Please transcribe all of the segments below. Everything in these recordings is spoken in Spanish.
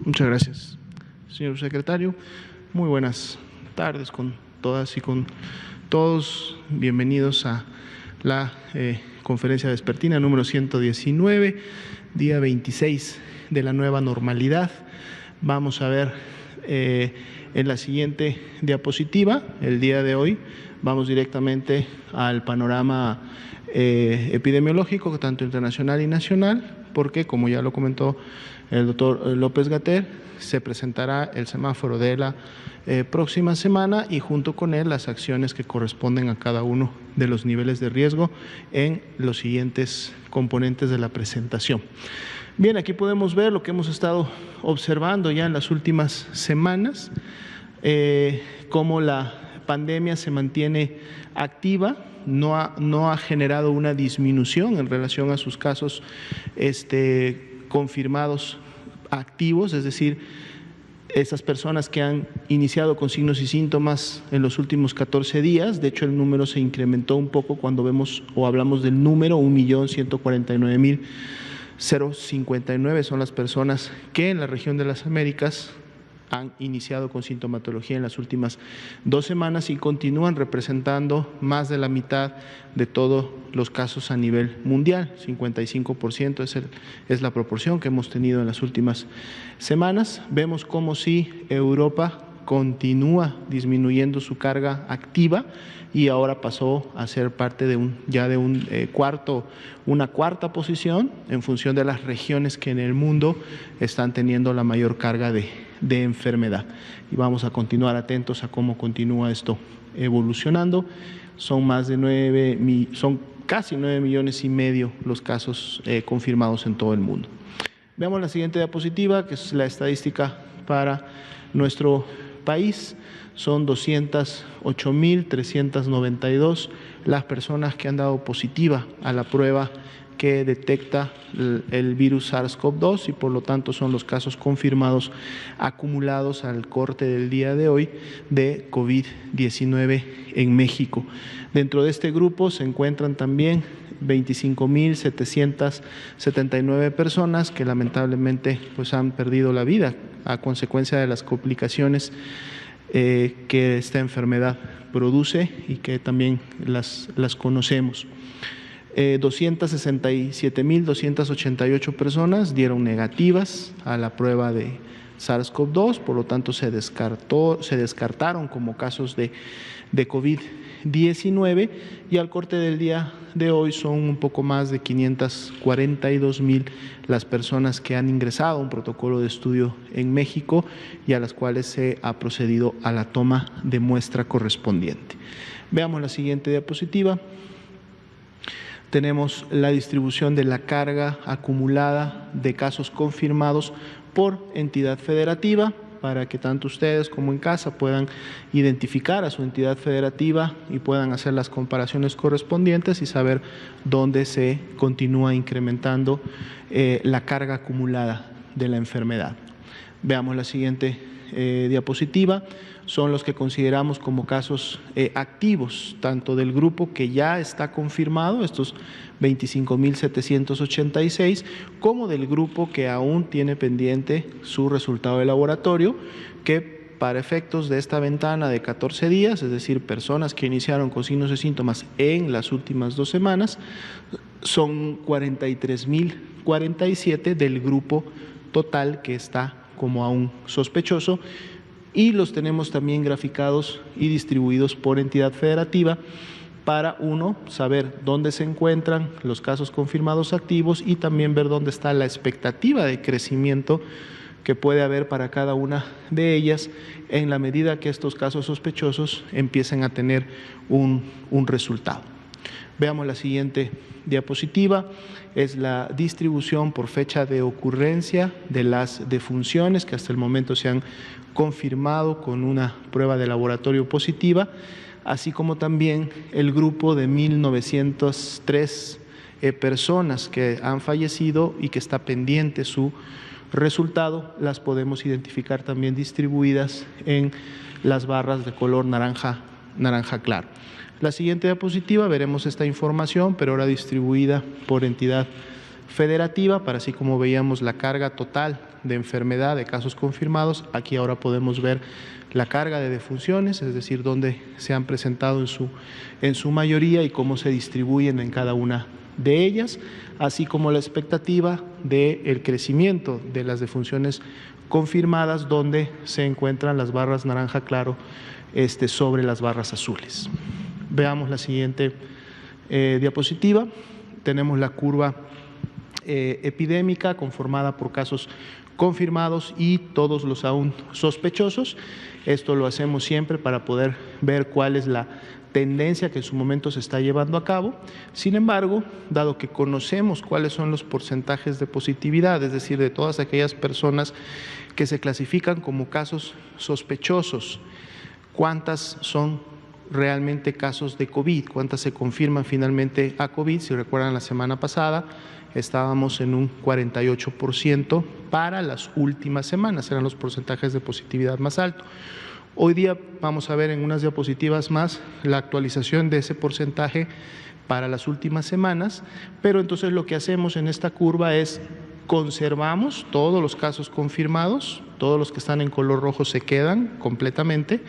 Muchas gracias, señor secretario. Muy buenas tardes con todas y con todos. Bienvenidos a la conferencia vespertina número 119, día 26 de la nueva normalidad. Vamos a ver en la siguiente diapositiva, el día de hoy, vamos directamente al panorama epidemiológico, tanto internacional y nacional, porque, como ya lo comentó el doctor López-Gatell, se presentará el semáforo de la próxima semana y junto con él las acciones que corresponden a cada uno de los niveles de riesgo en los siguientes componentes de la presentación. Bien, aquí podemos ver lo que hemos estado observando ya en las últimas semanas, cómo la pandemia se mantiene activa. No ha generado una disminución en relación a sus casos confirmados activos, es decir, esas personas que han iniciado con signos y síntomas en los últimos 14 días. De hecho, el número se incrementó un poco cuando vemos o hablamos del número, 1.149.059 son las personas que en la región de las Américas han iniciado con sintomatología en las últimas 2 semanas y continúan representando más de la mitad de todos los casos a nivel mundial. 55% es la proporción que hemos tenido en las últimas semanas. Vemos como si Europa continúa disminuyendo su carga activa y ahora pasó a ser parte de una cuarta posición en función de las regiones que en el mundo están teniendo la mayor carga de enfermedad. Y vamos a continuar atentos a cómo continúa esto evolucionando. Son casi 9,5 millones los casos confirmados en todo el mundo. Veamos la siguiente diapositiva, que es la estadística para nuestro país. Son 208.392 las personas que han dado positiva a la prueba que detecta el virus SARS-CoV-2 y por lo tanto son los casos confirmados acumulados al corte del día de hoy de COVID-19 en México. Dentro de este grupo se encuentran también 25.779 personas que lamentablemente pues han perdido la vida a consecuencia de las complicaciones que esta enfermedad produce y que también las conocemos. 267.288 personas dieron negativas a la prueba de SARS-CoV-2, por lo tanto se descartaron como casos de COVID-19 y al corte del día de hoy son un poco más de 542,000 las personas que han ingresado a un protocolo de estudio en México y a las cuales se ha procedido a la toma de muestra correspondiente. Veamos la siguiente diapositiva. Tenemos la distribución de la carga acumulada de casos confirmados por entidad federativa para que tanto ustedes como en casa puedan identificar a su entidad federativa y puedan hacer las comparaciones correspondientes y saber dónde se continúa incrementando la carga acumulada de la enfermedad. Veamos la siguiente diapositiva. Son los que consideramos como casos activos, tanto del grupo que ya está confirmado, estos 25.786, como del grupo que aún tiene pendiente su resultado de laboratorio, que para efectos de esta ventana de 14 días, es decir, personas que iniciaron con signos y síntomas en las últimas 2 semanas, son 43.047 del grupo total que está como aún sospechoso, y los tenemos también graficados y distribuidos por entidad federativa para, uno, saber dónde se encuentran los casos confirmados activos y también ver dónde está la expectativa de crecimiento que puede haber para cada una de ellas en la medida que estos casos sospechosos empiecen a tener un resultado. Veamos la siguiente diapositiva. Es la distribución por fecha de ocurrencia de las defunciones que hasta el momento se han confirmado con una prueba de laboratorio positiva, así como también el grupo de 1.903 personas que han fallecido y que está pendiente su resultado. Las podemos identificar también distribuidas en las barras de color naranja claro. La siguiente diapositiva veremos esta información, pero ahora distribuida por entidad federativa, para así como veíamos la carga total de enfermedad de casos confirmados, aquí ahora podemos ver la carga de defunciones, es decir, dónde se han presentado en su mayoría y cómo se distribuyen en cada una de ellas, así como la expectativa del crecimiento de las defunciones confirmadas, donde se encuentran las barras naranja claro sobre las barras azules. Veamos la siguiente diapositiva. Tenemos la curva epidémica conformada por casos confirmados y todos los aún sospechosos. Esto lo hacemos siempre para poder ver cuál es la tendencia que en su momento se está llevando a cabo. Sin embargo, dado que conocemos cuáles son los porcentajes de positividad, es decir, de todas aquellas personas que se clasifican como casos sospechosos, cuántas son realmente casos de COVID, cuántas se confirman finalmente a COVID. Si recuerdan, la semana pasada estábamos en un 48% para las últimas semanas, eran los porcentajes de positividad más altos. Hoy día vamos a ver en unas diapositivas más la actualización de ese porcentaje para las últimas semanas, pero entonces lo que hacemos en esta curva es conservamos todos los casos confirmados, todos los que están en color rojo se quedan completamente,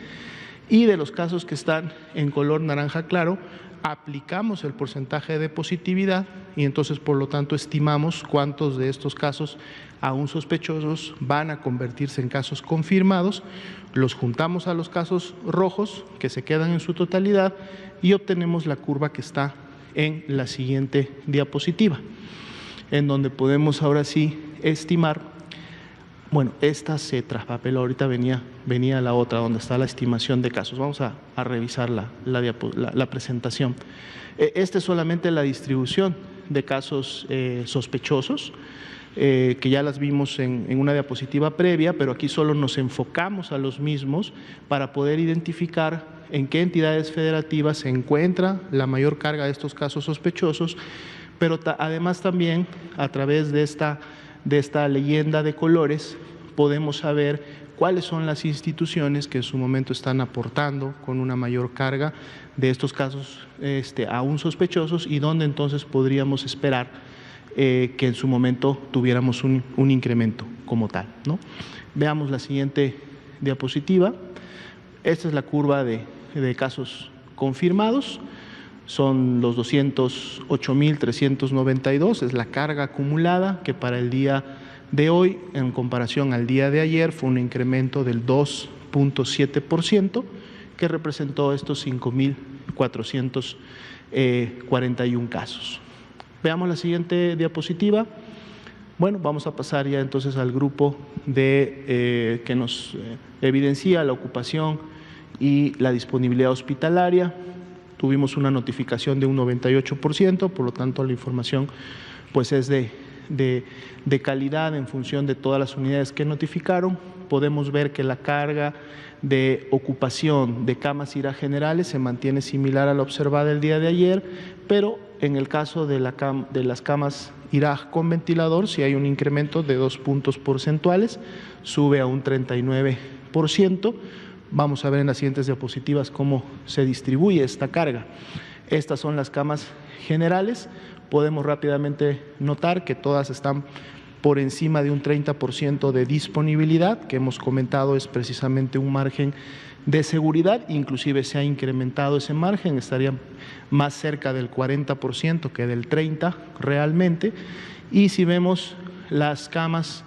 y de los casos que están en color naranja claro, aplicamos el porcentaje de positividad y entonces por lo tanto estimamos cuántos de estos casos aún sospechosos van a convertirse en casos confirmados, los juntamos a los casos rojos que se quedan en su totalidad y obtenemos la curva que está en la siguiente diapositiva, en donde podemos ahora sí estimar. Bueno, esta se traspapeló, ahorita venía la otra donde está la estimación de casos. Vamos a revisar la presentación. Esta es solamente la distribución de casos sospechosos, que ya las vimos en una diapositiva previa, pero aquí solo nos enfocamos a los mismos para poder identificar en qué entidades federativas se encuentra la mayor carga de estos casos sospechosos, pero además también a través de esta leyenda de colores podemos saber cuáles son las instituciones que en su momento están aportando con una mayor carga de estos casos aún sospechosos y dónde entonces podríamos esperar que en su momento tuviéramos un incremento como tal, ¿no? Veamos la siguiente diapositiva. Esta es la curva de casos confirmados. Son los 208.392, es la carga acumulada que para el día de hoy, en comparación al día de ayer, fue un incremento del 2.7%, que representó estos 5.441 casos. Veamos la siguiente diapositiva. Bueno, vamos a pasar ya entonces al grupo que nos evidencia la ocupación y la disponibilidad hospitalaria. Tuvimos una notificación de un 98%, por lo tanto la información pues es de calidad en función de todas las unidades que notificaron. Podemos ver que la carga de ocupación de camas IRA generales se mantiene similar a la observada el día de ayer, pero en el caso de las camas IRA con ventilador sí hay un incremento de 2 puntos porcentuales, sube a un 39%. Vamos a ver en las siguientes diapositivas cómo se distribuye esta carga. Estas son las camas generales. Podemos rápidamente notar que todas están por encima de un 30% de disponibilidad, que hemos comentado es precisamente un margen de seguridad, inclusive se ha incrementado ese margen, estaría más cerca del 40% que del 30% realmente. Y si vemos las camas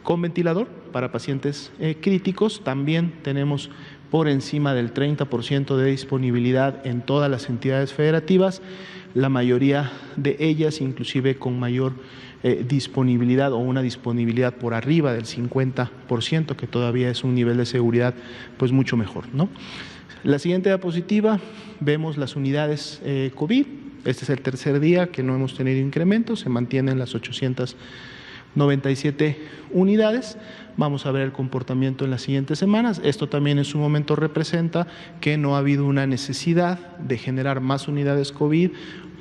con ventilador para pacientes críticos, también tenemos por encima del 30% de disponibilidad en todas las entidades federativas, la mayoría de ellas inclusive con mayor disponibilidad o una disponibilidad por arriba del 50%, que todavía es un nivel de seguridad pues mucho mejor, ¿no? La siguiente diapositiva, vemos las unidades COVID. Este es el tercer día que no hemos tenido incrementos, se mantienen las 897 unidades. Vamos a ver el comportamiento en las siguientes semanas. Esto también en su momento representa que no ha habido una necesidad de generar más unidades COVID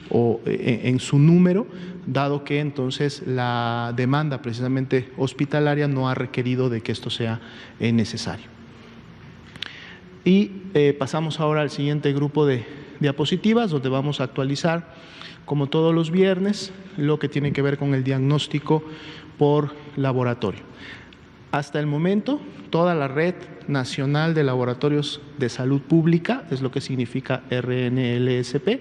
o en su número, dado que entonces la demanda precisamente hospitalaria no ha requerido de que esto sea necesario. Y pasamos ahora al siguiente grupo de diapositivas, donde vamos a actualizar, como todos los viernes, lo que tiene que ver con el diagnóstico por laboratorio. Hasta el momento, toda la red nacional de laboratorios de salud pública, es lo que significa RNLSP,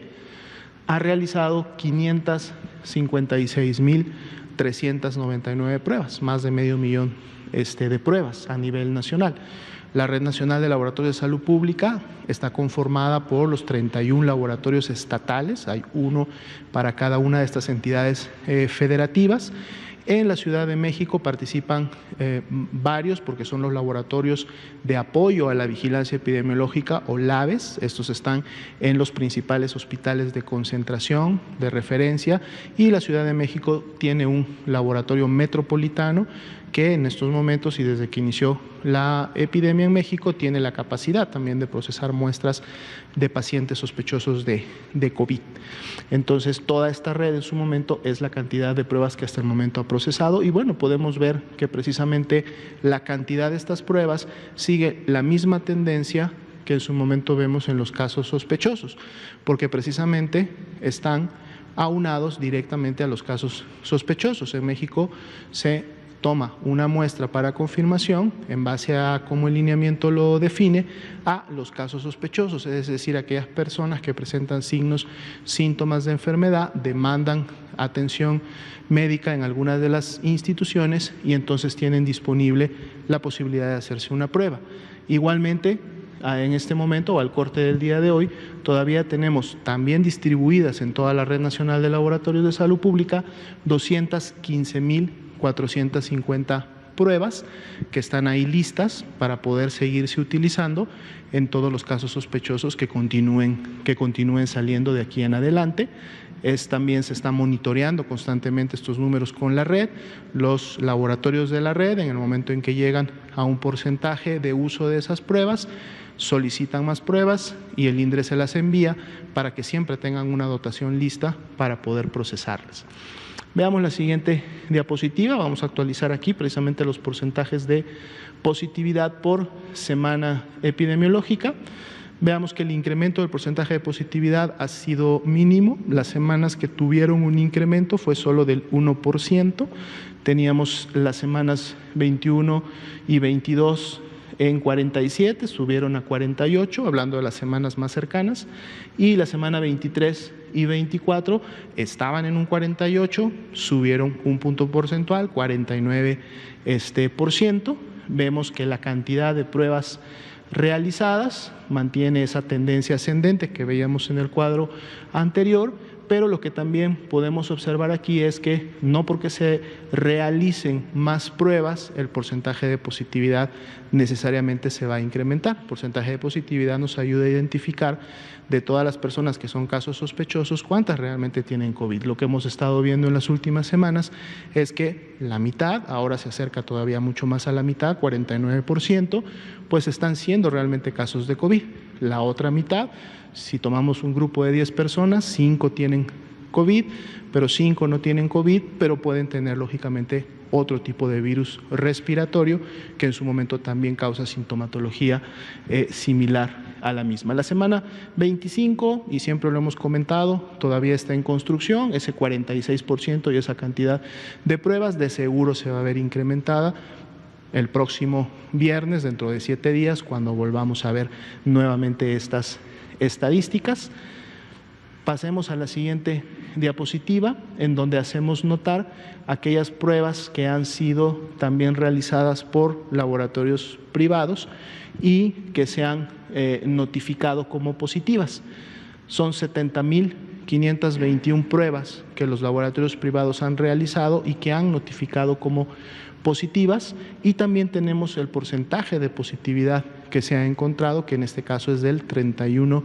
ha realizado 556.399 pruebas, más de 500,000 de pruebas a nivel nacional. La Red Nacional de Laboratorios de Salud Pública está conformada por los 31 laboratorios estatales, hay uno para cada una de estas entidades federativas. En la Ciudad de México participan varios, porque son los laboratorios de apoyo a la vigilancia epidemiológica o LAVES. Estos están en los principales hospitales de concentración, de referencia, y la Ciudad de México tiene un laboratorio metropolitano que en estos momentos y desde que inició la epidemia en México tiene la capacidad también de procesar muestras de pacientes sospechosos de COVID. Entonces, toda esta red en su momento es la cantidad de pruebas que hasta el momento ha procesado y bueno, podemos ver que precisamente la cantidad de estas pruebas sigue la misma tendencia que en su momento vemos en los casos sospechosos, porque precisamente están aunados directamente a los casos sospechosos. En México se toma una muestra para confirmación en base a cómo el lineamiento lo define a los casos sospechosos, es decir, aquellas personas que presentan signos, síntomas de enfermedad, demandan atención médica en alguna de las instituciones y entonces tienen disponible la posibilidad de hacerse una prueba. Igualmente, en este momento o al corte del día de hoy, todavía tenemos también distribuidas en toda la Red Nacional de Laboratorios de Salud Pública 215.450 pruebas que están ahí listas para poder seguirse utilizando en todos los casos sospechosos que continúen saliendo de aquí en adelante. También se está monitoreando constantemente estos números con la red. Los laboratorios de la red, en el momento en que llegan a un porcentaje de uso de esas pruebas, solicitan más pruebas y el INDRE se las envía para que siempre tengan una dotación lista para poder procesarlas. Veamos la siguiente diapositiva. Vamos a actualizar aquí precisamente los porcentajes de positividad por semana epidemiológica. Veamos que el incremento del porcentaje de positividad ha sido mínimo. Las semanas que tuvieron un incremento fue solo del 1%. Teníamos las semanas 21 y 22 en 47, subieron a 48, hablando de las semanas más cercanas, y la semana 23 y 24 estaban en un 48, subieron un punto porcentual, 49%. Vemos que la cantidad de pruebas realizadas mantiene esa tendencia ascendente que veíamos en el cuadro anterior, pero lo que también podemos observar aquí es que no porque se realicen más pruebas, el porcentaje de positividad necesariamente se va a incrementar. El porcentaje de positividad nos ayuda a identificar de todas las personas que son casos sospechosos, cuántas realmente tienen COVID. Lo que hemos estado viendo en las últimas semanas es que la mitad, ahora se acerca todavía mucho más a la mitad, 49%, pues están siendo realmente casos de COVID. La otra mitad, si tomamos un grupo de 10 personas, 5 tienen COVID, pero 5 no tienen COVID, pero pueden tener lógicamente otro tipo de virus respiratorio que en su momento también causa sintomatología similar a la misma. La semana 25, y siempre lo hemos comentado, todavía está en construcción, ese 46% y esa cantidad de pruebas de seguro se va a ver incrementada el próximo viernes, dentro de 7 días, cuando volvamos a ver nuevamente estas estadísticas. Pasemos a la siguiente diapositiva, en donde hacemos notar aquellas pruebas que han sido también realizadas por laboratorios privados y que se han notificado como positivas. Son 70.521 pruebas que los laboratorios privados han realizado y que han notificado como positivas, y también tenemos el porcentaje de positividad que se ha encontrado, que en este caso es del 31%.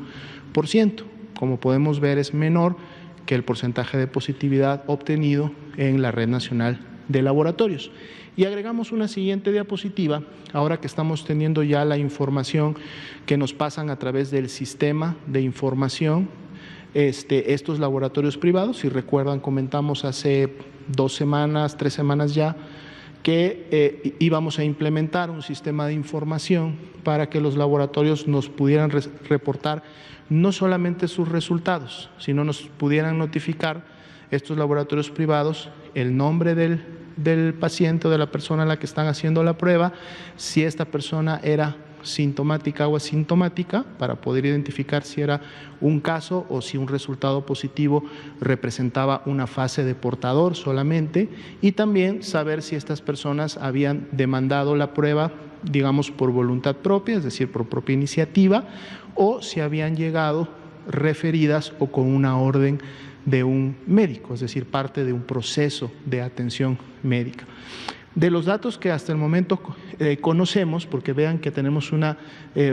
Como podemos ver, es menor que el porcentaje de positividad obtenido en la Red Nacional de Laboratorios. Y agregamos una siguiente diapositiva, ahora que estamos teniendo ya la información que nos pasan a través del sistema de información, estos laboratorios privados. Si recuerdan, comentamos hace 2 semanas, 3 semanas ya, que íbamos a implementar un sistema de información para que los laboratorios nos pudieran reportar no solamente sus resultados, sino nos pudieran notificar estos laboratorios privados el nombre del paciente o de la persona a la que están haciendo la prueba, si esta persona era sintomática o asintomática, para poder identificar si era un caso o si un resultado positivo representaba una fase de portador solamente, y también saber si estas personas habían demandado la prueba, digamos, por voluntad propia, es decir, por propia iniciativa, o si habían llegado referidas o con una orden de un médico, es decir, parte de un proceso de atención médica. De los datos que hasta el momento conocemos, porque vean que tenemos una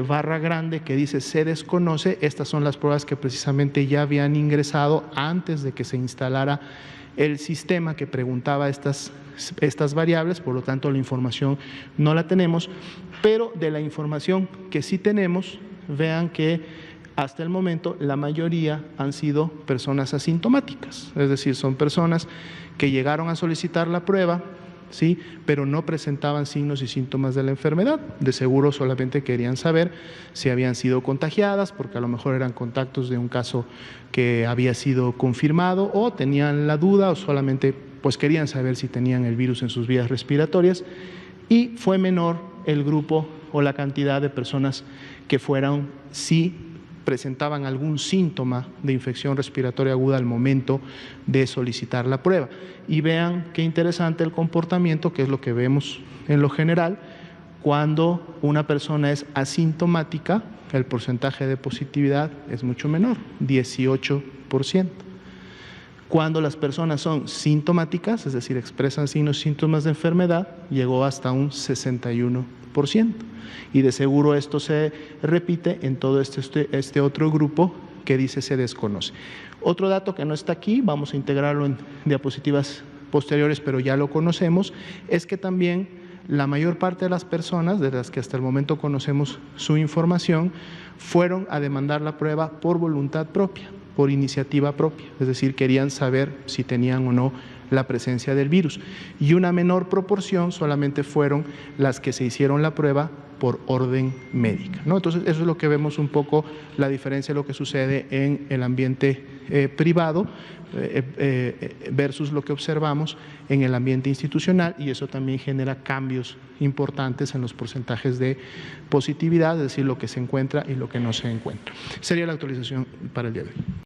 barra grande que dice se desconoce, estas son las pruebas que precisamente ya habían ingresado antes de que se instalara el sistema que preguntaba estas variables, por lo tanto la información no la tenemos, pero de la información que sí tenemos, vean que hasta el momento la mayoría han sido personas asintomáticas, es decir, son personas que llegaron a solicitar la prueba, ¿sí?, pero no presentaban signos y síntomas de la enfermedad. De seguro solamente querían saber si habían sido contagiadas, porque a lo mejor eran contactos de un caso que había sido confirmado, o tenían la duda, o solamente pues querían saber si tenían el virus en sus vías respiratorias, y fue menor el grupo o la cantidad de personas que fueron, sí presentaban algún síntoma de infección respiratoria aguda al momento de solicitar la prueba. Y vean qué interesante el comportamiento, que es lo que vemos en lo general. Cuando una persona es asintomática, el porcentaje de positividad es mucho menor, 18%. Cuando las personas son sintomáticas, es decir, expresan signos y síntomas de enfermedad, llegó hasta un 61%. Y de seguro esto se repite en todo este otro grupo que dice se desconoce. Otro dato que no está aquí, vamos a integrarlo en diapositivas posteriores, pero ya lo conocemos, es que también la mayor parte de las personas, de las que hasta el momento conocemos su información, fueron a demandar la prueba por voluntad propia, por iniciativa propia, es decir, querían saber si tenían o no la presencia del virus. Y una menor proporción solamente fueron las que se hicieron la prueba por orden médica, ¿no? Entonces, eso es lo que vemos un poco la diferencia de lo que sucede en el ambiente privado versus lo que observamos en el ambiente institucional, y eso también genera cambios importantes en los porcentajes de positividad, es decir, lo que se encuentra y lo que no se encuentra. Sería la actualización para el día de hoy.